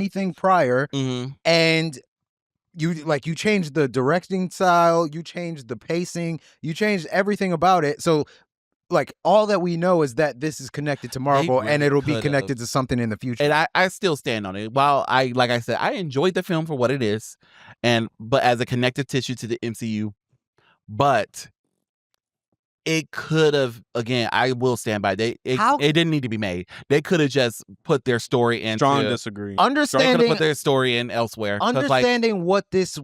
anything prior, Mm-hmm. and you changed the directing style, you changed the pacing, you changed everything about it. So like all that we know is that this is connected to Marvel, really and it'll be could've. connected to something in the future. And I still stand on it. While like I said, I enjoyed the film for what it is, but as a connective tissue to the MCU, but it could have, again, I will stand by it didn't need to be made. They could have just put their story into Strong disagree. They could Understanding have put their story in elsewhere. Understanding what this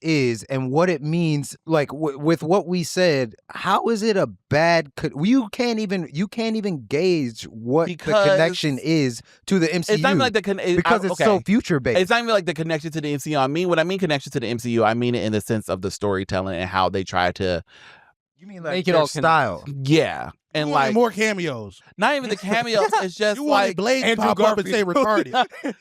is and what it means, like with what we said, how is it a bad? You can't even gauge what the connection is to the MCU. It's not even like because it's so future based. It's not even like the connection to the MCU. When I mean connection to the MCU, I mean it in the sense of the storytelling and how they try to. You mean like make it all style? Yeah. And like more cameos. Not even the cameos. It's just you like Blade Andrew pop Garfield. Up and say retarded.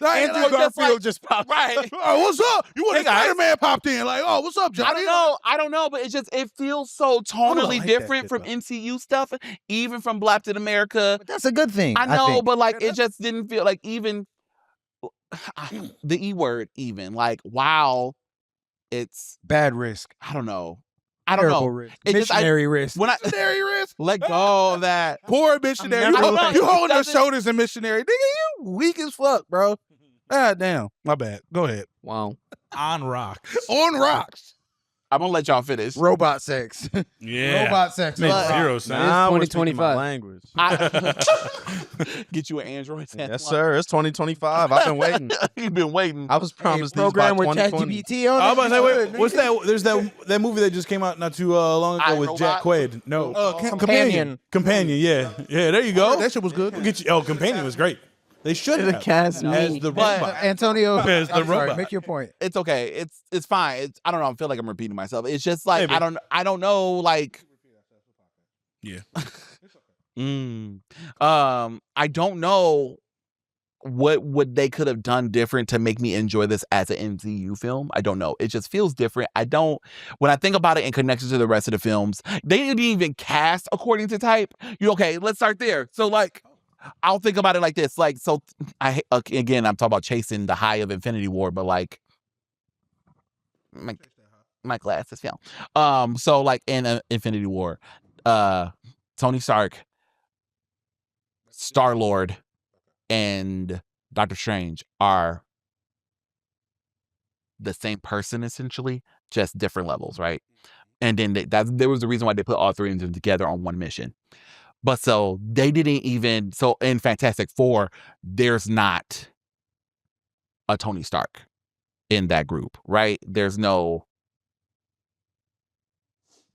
Andrew Garfield just popped. Right. Oh, what's up? You want Spider-Man popped in? Like, oh, what's up, Johnny? I don't know, but it feels so tonally different from MCU stuff, even from Captain America. But that's a good thing. I know, but like it just didn't feel like even the E word. Even like wow, it's bad risk. I don't know. Risk. Missionary risk. Missionary risk. Let go of that. Poor missionary. You holding your shoulders and missionary. Nigga, you weak as fuck, bro. God damn. My bad. Go ahead. Wow. On rocks. On rocks. I'm gonna let y'all finish. Robot sex. Yeah. Robot sex. Makes zero sense. Nah, 2025 language. Get you an Android. Yes, sir. It's 2025. I've been waiting. You've been waiting. I was promised these program by with 2020. ChatGPT on it. I was about to say, wait, what's that? There's that movie that just came out not too long ago with Jack Quaid. No, Companion. Yeah, there you go. That shit was good. Get you. Companion was great. They should have cast me as the robot. Antonio, as the robot. Sorry, make your point. It's okay. It's fine. I don't know. I feel like I'm repeating myself. It's just like maybe. I don't know. Like, yeah. I don't know what they could have done different to make me enjoy this as an MCU film. I don't know. It just feels different. When I think about it in connection to the rest of the films, they didn't even cast according to type. Okay, let's start there. So like. I'll think about it like this. Like, so I'm talking about chasing the high of Infinity War, but like my glasses fell. So like in Infinity War, Tony Stark, Star-Lord, and Doctor Strange are the same person essentially, just different levels, right? And then there was the reason why they put all three of them together on one mission. But so they didn't even, so in Fantastic Four, there's not a Tony Stark in that group, right? There's no,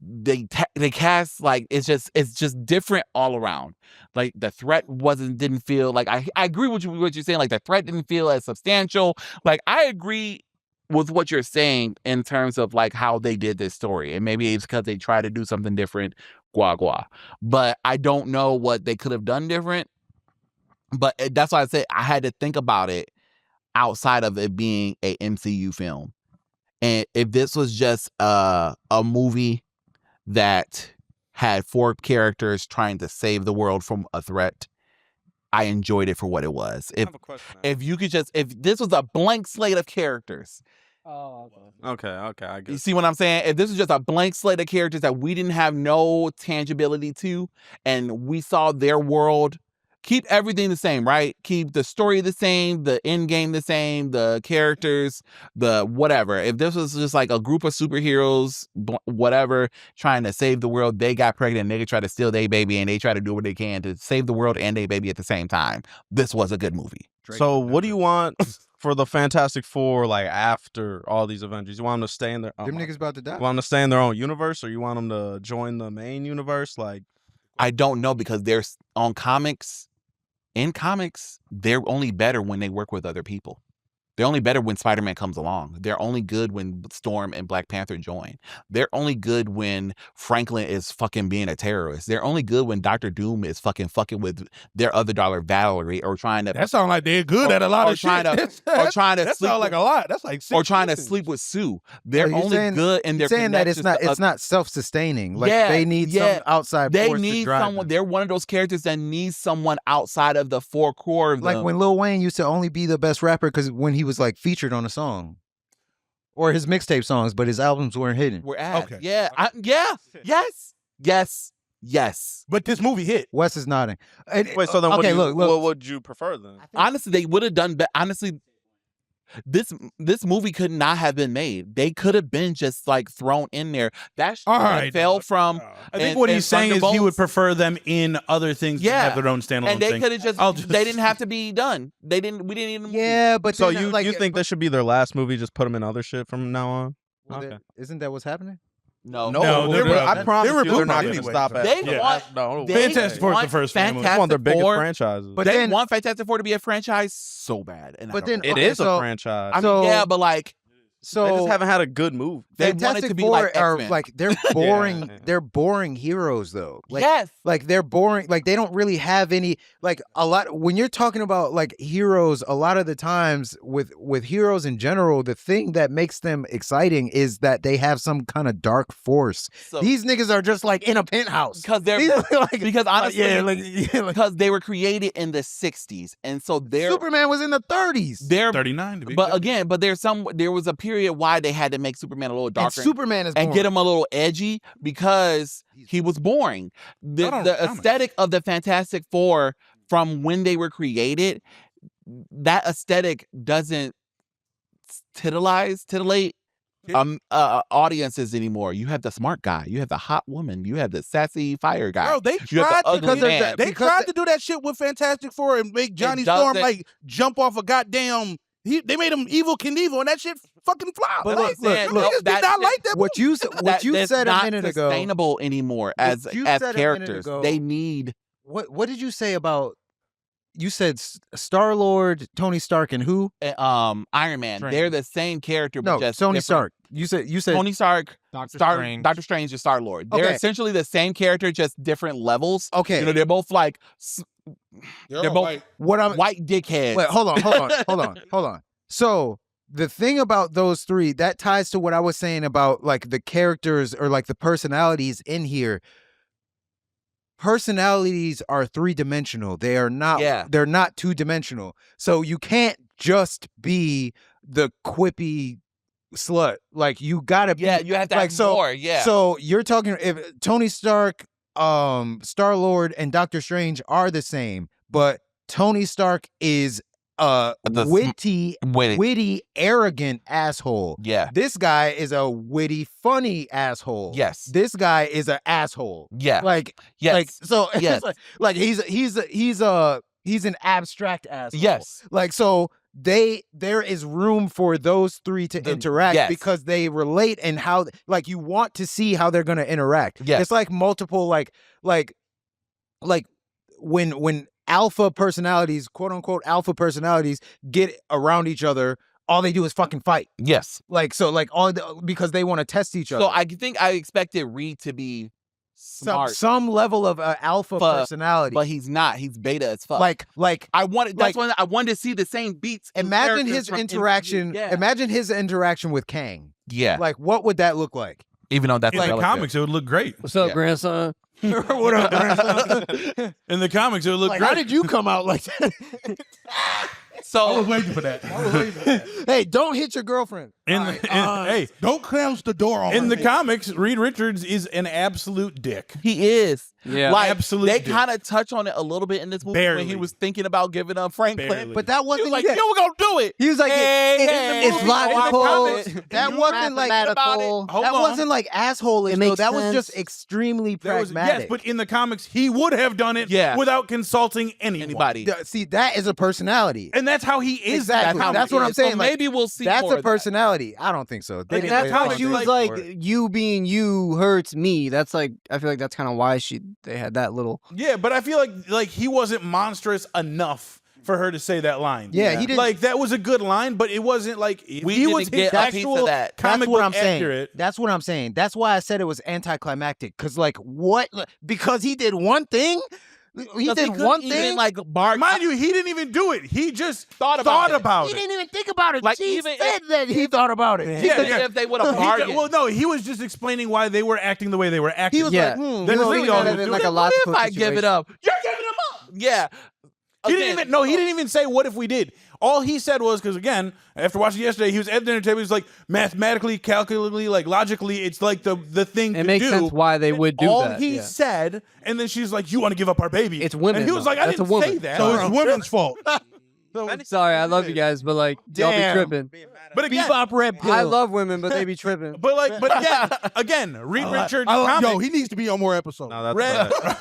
they cast like, it's just different all around. Like the threat didn't feel like, I agree with what you're saying. Like the threat didn't feel as substantial. Like I agree with what you're saying in terms of like how they did this story. And maybe it's because they tried to do something different. But I don't know what they could have done different. But that's why I said I had to think about it outside of it being a MCU film. And if this was just a movie that had 4 characters trying to save the world from a threat, I enjoyed it for what it was. I have a question. If this was a blank slate of characters. Oh, okay. I guess. You see what I'm saying? If this was just a blank slate of characters that we didn't have no tangibility to, and we saw their world, keep everything the same, right? Keep the story the same, the end game the same, the characters, the whatever. If this was just like a group of superheroes, whatever, trying to save the world, they got pregnant, they try to steal their baby, and they try to do what they can to save the world and their baby at the same time. This was a good movie. So what do you want for the Fantastic Four, like after all these Avengers? You want them to stay in their them niggas about to die? You want them to stay in their own universe, or you want them to join the main universe? Like, I don't know, because they're on comics. In comics, they're only better when they work with other people. They're only better when Spider-Man comes along. They're only good when Storm and Black Panther join. They're only good when Franklin is fucking being a terrorist. They're only good when Dr. Doom is fucking with their other daughter Valerie, or trying to. That sounds like they're good at a lot of shit. Or trying to that sleep sounds like a lot. That's like 6 or trying to seasons. sleep with Sue. They're only good in their. Saying that it's not self-sustaining. Like they need some outside. They force need to drive someone. them. They're one of those characters that needs someone outside of the four core of like them. when Lil Wayne used to only be the best rapper because when he was like featured on a song, or his mixtape songs, but his albums weren't hidden. We're at. Okay. Yeah. Yes. But this movie hit. Wes is nodding. Wait, so then look. what would you prefer then? Honestly, they would have done. Honestly, this movie could not have been made. They could have been just like thrown in there. That shit fell from. I think what he's saying is he would prefer them in other things to have their own standalone and they thing. could have just. They didn't have to be done. We didn't even. Yeah, but So then, you think this should be their last movie? Just put them in other shit from now on? Well, Okay. isn't that what's happening? No. I promise they're you they're not rebooting going to anyway, stop so- at. They want. No, Fantastic Four is the first family. It's one of their biggest Four, franchises. But they then- want Fantastic Four to be a franchise so bad. And But then it okay, is so- a franchise. I mean, so- yeah, but like So they just haven't had a good move. they want it Fantastic to be Four like are X-Men. like they're boring. Yeah. They're boring heroes though. Like, yes. like they're boring. Like they don't really have any. Like a lot when you're talking about like heroes. A lot of the times with heroes in general, the thing that makes them exciting is that they have some kind of dark force. So, These niggas are just like in a penthouse because they're These are, like, because honestly, like because they were created in the 60s, and so they're Superman was in the 30s. they're 39 to be but exact. again, but there was a period why they had to make Superman a little And darker Superman is and boring. get him a little edgy because he was boring. Not on The the comics. aesthetic of the Fantastic Four from when they were created, that aesthetic doesn't titillate audiences anymore. You have the smart guy, you have the hot woman, you have the sassy fire guy. Bro, they You have the tried to ugly man. they tried to do that shit with Fantastic Four and make Johnny Storm doesn't- like jump off a goddamn. They made him evil Knievel and that shit fucking flopped. But Like, look, them look, niggas that did not shit- like that. What you That's said a not minute ago. sustainable anymore as you said a minute characters. ago- They need What did you say about? You said Star-Lord, Tony Stark, and who? Iron Man. Strange. They're the same character, but No, just Tony different. Stark. You said Tony Stark, Doctor Strange is Star-Lord. They're Okay. essentially the same character, just different levels. Okay. You know, they're both like they're both white. What I'm white dickheads. Wait, hold on. So the thing about those three that ties to what I was saying about like the characters or like the personalities in here. Personalities are 3-dimensional. They are not. Yeah. They're not 2-dimensional. So you can't just be the quippy slut. Like you gotta be. Yeah, you have to like, have so- more. Yeah. So you're talking if Tony Stark, Star-Lord, and Doctor Strange are the same, but Tony Stark is Witty. witty, arrogant asshole. Yeah. This guy is a witty, funny asshole. Yes. This guy is an asshole. Yeah. Like, Yes. like so. Yes. It's like he's an abstract asshole. Yes. Like so. There is room for those three to interact yes. because they relate and how like you want to see how they're gonna interact. Yes. It's like multiple like when alpha personalities, quote unquote alpha personalities, get around each other, all they do is fucking fight. Yes. Like so like because they want to test each other. So I think I expected Reed to be smart, some level of alpha personality. but he's not. He's beta as fuck. like I wanted. That's like- when I wanted to see the same beats. and imagine characters his from interaction. MCU. Yeah. Imagine his interaction with Kang. Yeah. Like what would that look like? Even though that's In the relative. comics, it would look great. What's up, Yeah. grandson? What up, grandson? In the comics, it would look Like, great. how did you come out like that? I was So waiting for that. Hey, don't hit your girlfriend. Hey, Don't close the door on in the me. comics, Reed Richards is an absolute dick. he is. Yeah. Like Absolute they dick. kind of touch on it a little bit in this movie when Barely. he was thinking about giving up Franklin. Barely. But that He wasn't was like, yeah. "Yo, we're gonna do it." He was like, Hey, it- hey, it's hey, logical. hey, That wasn't like mathematical. Hold that on. wasn't like asshole. It No, makes that was just sense. extremely There was- pragmatic. yes, but in the comics, he would have done it Yeah. without consulting anyone. Anybody. See, that is a personality. And that's how he is. Exactly. how That's he what I'm is. saying. So like, maybe we'll see that's more a of that. personality. I don't think so. They Like, didn't that's lay how it She on was the like, board. "You being you hurts me." That's like, I feel like that's kind of why they had that little. Yeah, but I feel like he wasn't monstrous enough for her to say that line. Yeah, he didn't. Like that was a good line, but it wasn't like if We he didn't was get a piece of that. That's comic what book I'm saying. accurate. That's what I'm saying. That's why I said it was anticlimactic. Because like what? Because he did one thing. He did one thing. Like bark. Mind you, he didn't even do it. He just Thought about He it. didn't even think about it. Like, She even said that he thought about it. Even if they would have bargained. Well, no, he was just explaining why they were acting the way they were acting. He was Yeah. like, He That's was really looking all at he it was in like doing. a What if logical I give it situation. up? You're giving him up. Yeah. He didn't even say what if we did. All he said was, because again, after watching yesterday, he was at the dinner table. He was like, mathematically, calculatively, like logically, it's like the thing to do. It makes sense why they would do all that. he yeah. said, and then she's like, "You want to give up our baby?" It's women, and he was though. like, "I That's a didn't say woman. that." So it's women's fault. Sorry, I love you guys, but like y'all be Damn. tripping. But again, Bebop Red Pill. I love women, but they be tripping. but again, Reed Richards' comic. Yo, he needs to be on more episodes. No, that's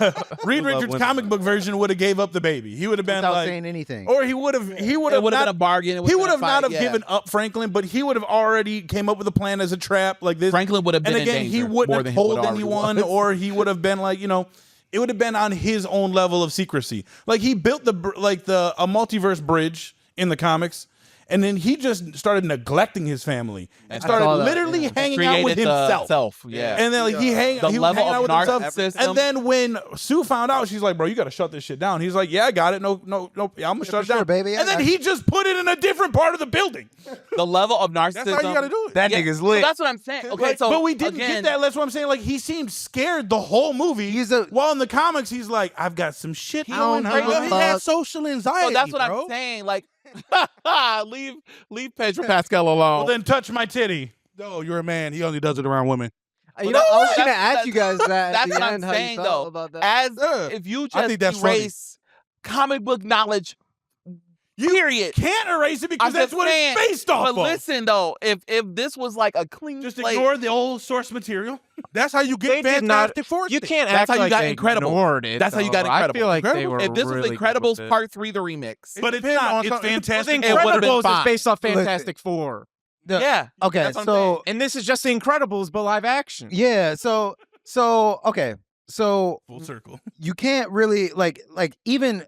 bad. Reed love Richards' women. comic book version would have gave up the baby. He would have been without like, saying anything. or he would have It would have been a bargain. He would have not have given up Franklin, but he would have already came up with a plan as a trap like this. Franklin would have been and again, in danger he wouldn't more have than he told would already anyone, was. or he would have been like, it would have been on his own level of secrecy. Like he built a multiverse bridge in the comics. And then he just started neglecting his family and started saw that, literally yeah. hanging out with himself. Yeah. And then like, he was level hanging out of with himself. narcissism. And then when Sue found out, she's like, "Bro, you got to shut this shit down." He's like, "Yeah, I got it. No, yeah, I'm gonna shut it sure, down, baby. And then he just put it in a different part of the building. The level of narcissism. That's how you got to do it. That Yeah, nigga's so lit. that's what I'm saying. Okay, Like, so but we didn't again, get that. That's what I'm saying. Like he seemed scared the whole movie. While in the comics, he's like, "I've got some shit going don't Yo, on." he Fuck. had social anxiety. So that's what bro. I'm saying. Like, leave Pedro Pascal alone. Well, then touch my titty. No, you're a man. He only does it around women. You know, I was gonna That's- ask you guys that. At That's the what I'm end, how you saying, felt though. about that. As Yeah. if you I just think that's funny. erase comic book knowledge, period. Can't erase it because I'm that's just what saying, it's based off But of. listen, though, if this was like a clean Just slate, ignore the old source material. That's how you They get did not- Fantastic Four. You can't That's act how you like got they Incredible. ignored it. That's how you got though. I Incredible. feel like they Incredible? were if this was really good Incredibles with it. Part 3, the remix. But it's depends not. on It's something. fantastic. It would've been Incredibles is fine. based off Listen. Fantastic Four. Yeah. Okay, That's what I'm so And this is just The Incredibles, but live action. yeah, so okay, so Full circle. you can't really like even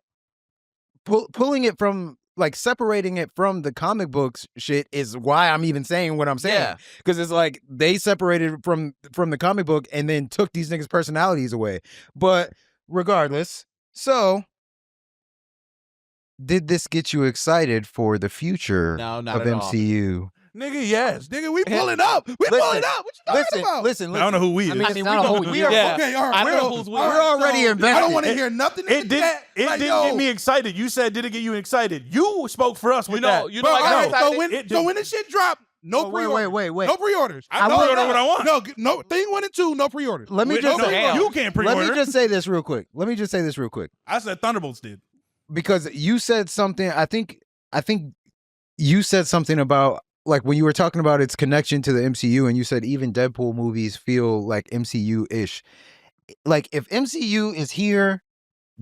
pulling it from like separating it from the comic books shit is why I'm even saying what I'm saying. Yeah. Because it's like they separated from the comic book and then took these niggas' personalities away. But regardless, so did this get you excited for the future No, not of at all. MCU? Nigga, yes. Nigga, we pulling up. We pulling up. What you talking about? Listen. I don't know who we is. I mean, I it's mean, not a whole we year. are- Yeah. Okay, all right. I don't know we're- who's we. all We're already so invested. I don't want to hear nothing. It didn't get me excited. You said, did it get you excited? You spoke for us with that. You know, Bro, I got all right, excited. so when the shit dropped, no Oh, pre-orders. wait. No pre-orders. I know what I want. No, thing 1 and 2, no pre-orders. Let me just No, say, you can't pre-order. let me just say this real quick. I said Thunderbolts did. Because you said something. I think you said something about like when you were talking about its connection to the MCU, and you said even Deadpool movies feel like MCU-ish. Like if MCU is here,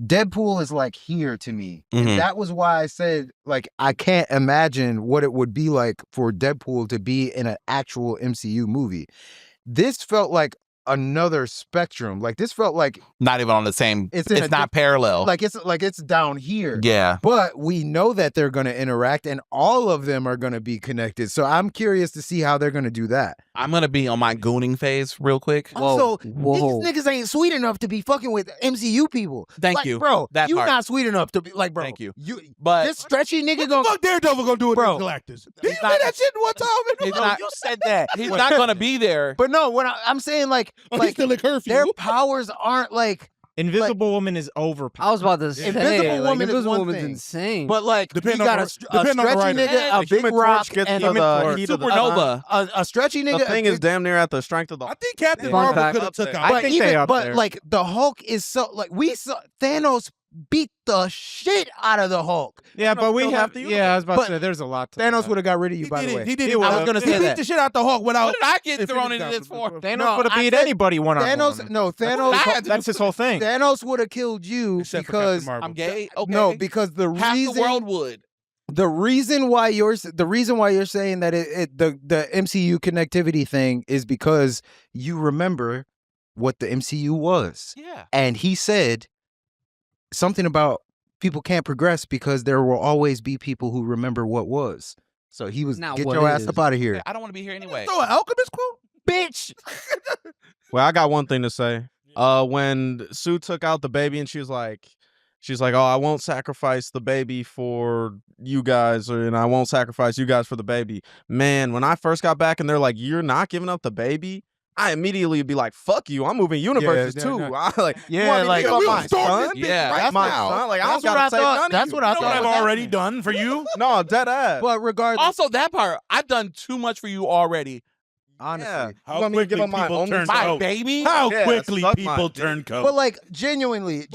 Deadpool is like here to me. Mhm. And that was why I said like I can't imagine what it would be like for Deadpool to be in an actual MCU movie. This felt like another spectrum. Like this felt like Not even on the same. It's It's, in a not parallel. like it's down here. yeah. But we know that they're going to interact and all of them are going to be connected. So I'm curious to see how they're going to do that. I'm going to be on my gooning phase real quick. Also, Whoa. these niggas ain't sweet enough to be fucking with MCU people. Thank Like, you. Bro, That you part. not sweet enough to be like, bro. Thank you. But But this stretchy nigga What the gonna fuck Daredevil gonna do with Bro, Galactus? Did you not- say that shit one time? he's Bro, not- you said that. he's not going to be there. But no, what I'm saying like Oh, he's still in curfew. their powers aren't like Invisible Woman is overpowered. I was about to say, Invisible like, Woman is Invisible one Woman's thing. insane. but like Depend you on got the- a depend on the stretchy writer. nigga, And a big Human rock, Torch gets and the a heat of the Supernova. stretchy nigga. The a thing is big- damn near at the strength of the. I think Captain Fun Marvel fact. could have took I out. but think even, they up but there. like the Hulk is so like we saw Thanos beat the shit out of the Hulk. Yeah, but we still have have to use Yeah, I was about But to say there's a lot to Thanos that. would have got rid of you, He by did the it. way. He did He it. would've. I was gonna He say beat that. the shit out the Hulk without. What did I get If thrown he into got this for? Thanos No, would have I beat said- anybody one on Thanos, one. no, Thanos, That's his whole thing. Thanos would have killed you Except for because Captain Marvel. I'm gay. Okay. no, because the half reason the world would. the reason why you're saying that the MCU connectivity thing is because you remember what the MCU was, Yeah. and he said something about people can't progress because there will always be people who remember what was. So he was Not get what your ass is. up out of here. I don't want to be here anyway. Throw an alchemist quote? Bitch. Well, I got one thing to say. When Sue took out the baby and she's like, oh, I won't sacrifice the baby for you guys, and I won't sacrifice you guys for the baby. Man, when I first got back and they're like, you're not giving up the baby, I immediately would be like, fuck you, I'm moving universes too. I like, Yeah, you want me to like, give up we my gonna storm son? this bitch Yeah. right That's my now. son. Like, I That's don't what I gotta save thought. none of That's you. what I You know what thought I've was already happening. done for you? No, dead ass. But regardless, Also, that part, I've done too much for you already. honestly. Yeah. How You want me to give quickly up my people only turn son? My coat? baby. How Yeah, quickly suck people my turn dick. coat? But like genuinely,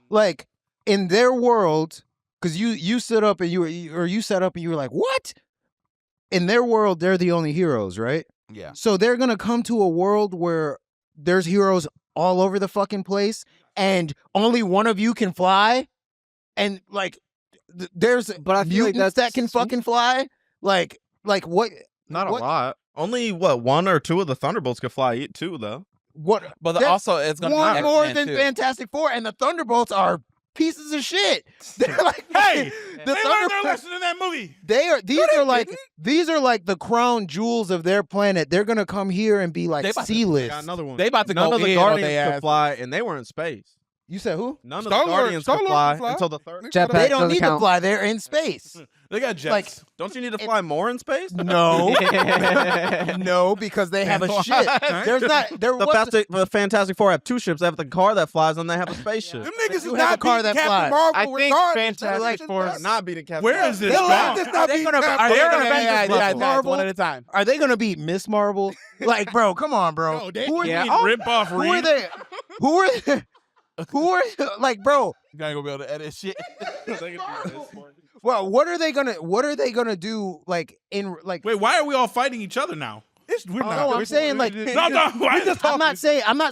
like in their world, because you stood up and you set up and you were like, what? In their world, they're the only heroes, right? Yeah. So they're gonna come to a world where there's heroes all over the fucking place, and only one of you can fly, and like there's But I feel like mutants that that's- can fucking fly. Like what? Not what- a lot. Only one or two of the Thunderbolts could fly too, though. What? But That's also, it's going to be one more X-Men, than too. Fantastic Four, and the Thunderbolts are pieces of shit. They're like, Hey, the they learned their Thunderbolts. lesson in that movie. These are like the crown jewels of their planet. They're gonna come here and be like They about to- C-list. Got another one. They about to None go of the in on Guardians they could ass. fly, and they were in space. You said who? None of the Star-Lord- Guardians could Star-Lord fly can fly. until the third. Jetpack They don't doesn't need to count. fly. They're in space. They got jets. Like, Don't you need to fly more in space? No, no, because they have a ship. There's not. There was. The Fantastic Four have two ships. They have the car that flies, and they have a spaceship. Them niggas is You have a not car beating that Captain flies. Marvel I think regardless. Fantastic They're Four- like, Not beating Captain. Where is this They're like, going? that's not beating Captain Are they Marvel. gonna Avengers Marvel? one at a time. Are they gonna beat Miss Marvel? Like, bro, come on, bro. No, they- Who are Yeah. they? Rip off Who are Reed. they? Who are they? Who are like, bro? You gotta go be able to edit shit. Well, what are they gonna do? Like in like. Wait, why are we all fighting each other now? We're not. No, I'm saying like. No, I'm not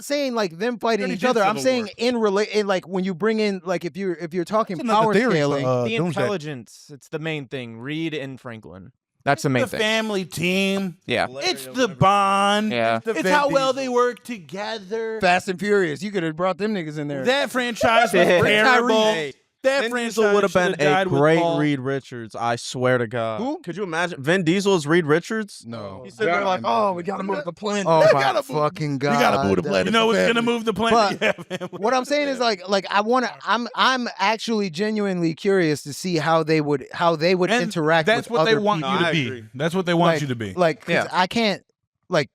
saying like them fighting Gonna each do other. I'm Civil saying War. in like when you bring in like if you're talking That's another power theory, scaling. The Doomsday. intelligence. It's the main thing. Reed and Franklin. That's the main the thing. family team. Yeah. It's the bond. Yeah. It's how well they work together. Fast and Furious. You could have brought them niggas in there. That franchise was terrible. Hey, That Vin franchise Diesel would have been should've a died with great Paul. Reed Richards. I swear to God. Who? Could you imagine? Vin Diesel is Reed Richards. No. He's sitting there like, oh, we gotta move the planet. Oh They my gotta move- fucking god! we gotta move the planet. You know what's Family. gonna move the planet? Yeah, man. What I'm saying is like I want to. I'm actually genuinely curious to see how they would And interact. That's with what they other want people. you to I be. agree. That's what they want Like- you to be. Like, 'cause I can't like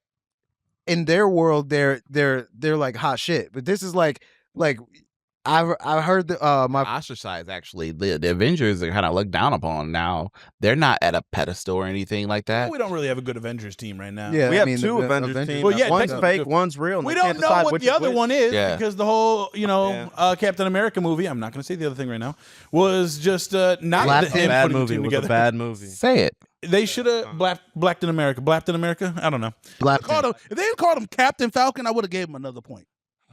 in their world they're like hot shit, but this is like I heard my Ostracized, actually. The Avengers are kind of looked down upon now. They're not at a pedestal or anything like that. We don't really have a good Avengers team right now. yeah. We I have mean, two the Avengers teams. Well, yeah, one's technically- fake, one's real. And We they don't can't know decide what which the is other which. one is Yeah. because the whole, Captain America movie, I'm not going to say the other thing right now, was just not Black him Panther. Bad putting the movie. team It was a together. bad movie. Say it. They should have blacked in America. Blacked in America? I don't know. Black Called him, if they had called him Captain Falcon, I would have gave him another point.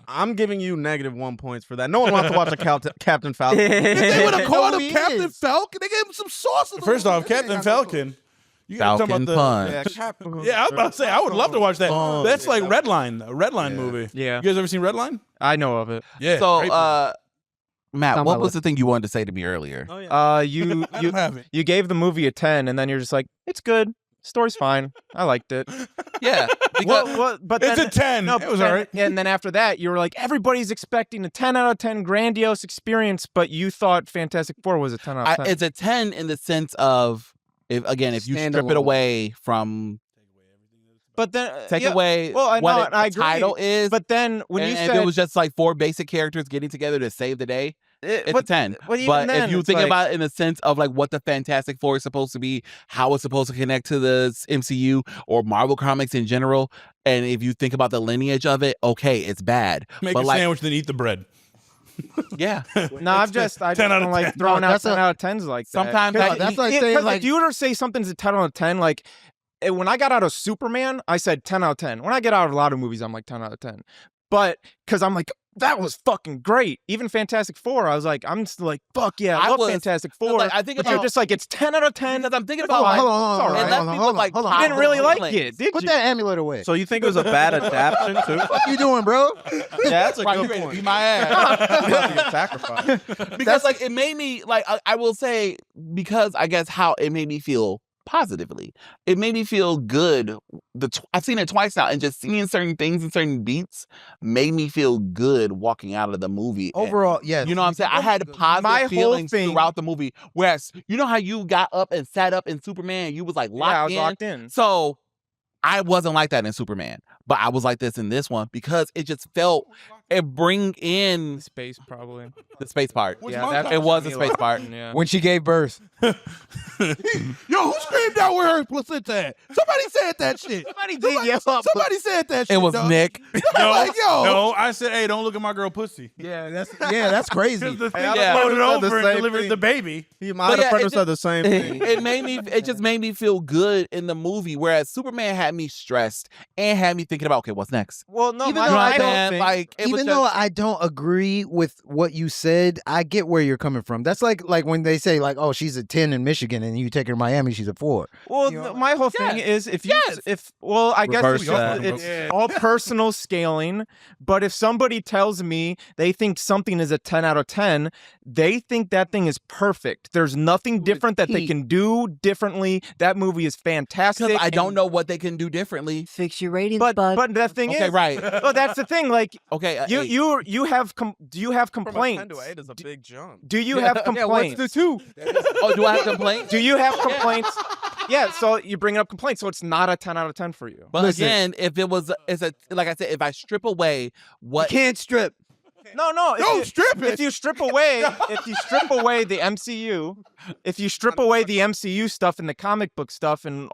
I'm giving you -1 points for that. No one wants to watch a Captain Falcon. If they would have called who him he Captain is. Falcon, they gave him some sauce. First off, Captain Falcon. You guys talking Falcon about Punch. Yeah, Captain. Yeah, I was about to say, I would love to watch that. Oh, That's like yeah. Redline, a Redline movie. Yeah. You guys ever seen Redline? I know of it. Yeah. So, great movie. Matt, On what my was the thing you wanted to say to me earlier? Oh, yeah. You I don't have it. you gave the movie a 10, and then you're just like, it's good. Story's fine. I liked it. Yeah. Because But It's then, a 10. No, It was then- all right. And then after that, you were like, everybody's expecting a 10 out of 10 grandiose experience, but you thought Fantastic Four was a 10 out of 10. it's a 10 in the sense of, if you strip it Standalone. away from, but then take yeah, away well, I know, what and I the agree, title is, But then when and, you and said it was just like 4 basic characters getting together to save the day, it's a 10. But even But then, if you it's think like- about it in the sense of like what the Fantastic Four is supposed to be, how it's supposed to connect to the MCU or Marvel Comics in general, and if you think about the lineage of it, okay, it's bad. Make but a like, sandwich, then eat the bread. yeah, No, I just 10 out don't of like 10. throwing No, out that's 10 a- out of 10s like that. Sometimes 'Cause I- that's like it- saying, 'cause like- if you were to say something's a 10 out of 10, like when I got out of Superman, I said 10 out of 10. When I get out of a lot of movies, I'm like 10 out of 10. But because I'm like, that was fucking great. Even Fantastic Four, I was like, I'm just like, fuck yeah, I love Fantastic Four. Like, I think but you're just like, it's 10 out of 10. Because I'm thinking about Hold on, and hold let on, people, hold like, on. You didn't really like complaints. it, did Put you? that amulet away. So you think it was a bad adaptation too? What you doing, bro? Yeah, that's a Right, you good ready to point. beat my ass. About to get sacrificed. Because like it made me like I will say, because I guess how it made me feel positively. It made me feel good. I've seen it twice now, and just seeing certain things and certain beats made me feel good walking out of the movie. Overall, yes. You know what I'm saying? I had positive My whole feelings thing- throughout the movie. Whereas, you know how you got up and sat up in Superman, you was like locked Yeah, I was in? locked in. So I wasn't like that in Superman, but I was like this in this one because it just felt it bring in Space, probably. the space part. Which Yeah, one? that It was the me space like- part. Yeah. When she gave birth. Yo, who screamed out where her placenta at? Somebody said that shit. Somebody did yell up. Somebody said that shit. It was dog. Nick. No, Like, yo. no, I said, hey, don't look at my girl pussy. Yeah, that's crazy. Because the thing I Yeah. floated said the over and same delivered thing. the baby. My But other yeah, friend it said the same thing. It just made me feel good in the movie, whereas Superman had me stressed and had me thinking about, okay, what's next? Well, no, Even my, though my I whole Man, thing- like it was Even just, though I don't agree with what you said, I get where you're coming from. That's like when they say like, "Oh, she's a 10 in Michigan," and you take her to Miami, she's a 4. Well, You know, my whole thing is if you I guess Reverse it's, that. it's all personal scaling. But if somebody tells me they think something is a 10 out of 10, they think that thing is perfect. There's nothing different that they peak. can do differently. That movie is fantastic. because I don't and- know what they can do differently. Fix your ratings, But bud. the thing Okay, is, right. well, that's the thing. Like Okay, you have do you have From a 10 complaints? to 8 is a big jump. Do you have complaints? What's the 2? Oh, do I have complaints? Do you have complaints? Yeah, so you bring up complaints, so it's not a 10 out of 10 for you. But Listen. again, if it was, like I said, if I strip away what Can't strip. No. Don't strip it. If you strip away the MCU, if you strip away the MCU stuff and the comic book stuff and all